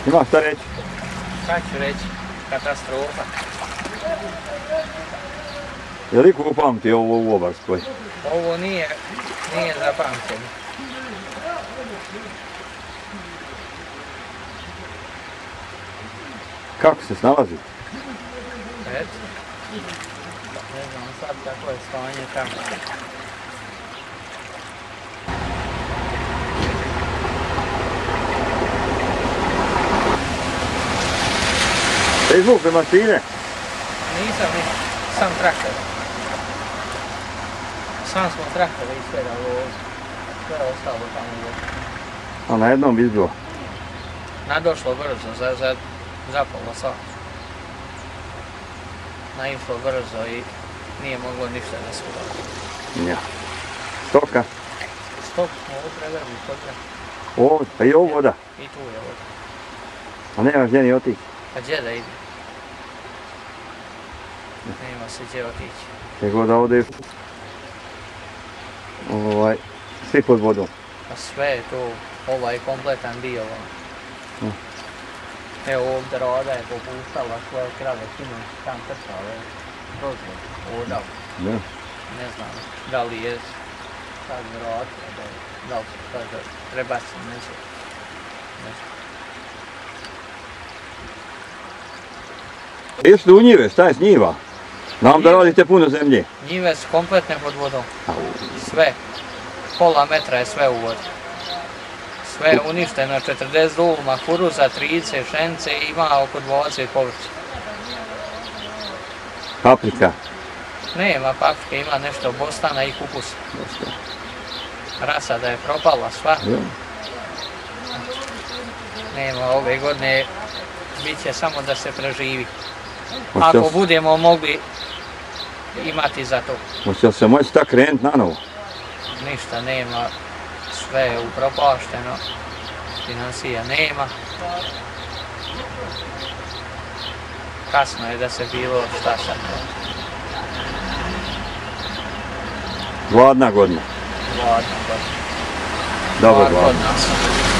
Ima šta reći? Šta ću reći? Katastrofa. Je li ko upamti ovo u Obarskoj? Ovo nije za pamćenje. Kako se snalazi? Eto. Ne znam sad kako je stanje tamo. Te izvukli mašine? Nisam ništa, sam traktor. Sam smo traktore ispredali ovdje. Sve je ostalo tamo ovdje. A na jednom izbilo? Nadošlo brzo, za pola sata. Naišlo brzo i nije moglo ništa da se uradi. Ja. Stoka? Stok smo ovo prevrli kod njega. Ovdje, pa i ovo voda? I tu je voda. A nemaš gdje ni otići? Pa gdje da ide? Nema se gdje otići. Nego da ovdje svi pod vodom. Pa sve je tu, ovaj kompletan dio. Evo ovdje Rada je popuštala svoje krave, kinući tam trčale, dozvod, ovdje. Ne znam da li je sad vjerojatno, da li se kaže, treba se nešto. Jeste u njive, šta je s njiva? Znam da radite puno zemlje. Njive su kompletne pod vodom. Sve. Pola metra je sve u vodi. Sve je uništeno, 40 dulma kuruza, 30 pšenice i ima oko 20 povrća. Paprika? Nema paprike, ima nešto bostana i kupusa. Rasada je propala sva. Nema ove godine, bit će samo da se preživi. Ako budemo mogli imati za to. Hoće li se moći tako krenuti na novo? Ništa nema, sve je upropašteno, financija nema. Kasno je da se bilo šta sad. Gladna godina. Gladna godina. Dobro, gladna.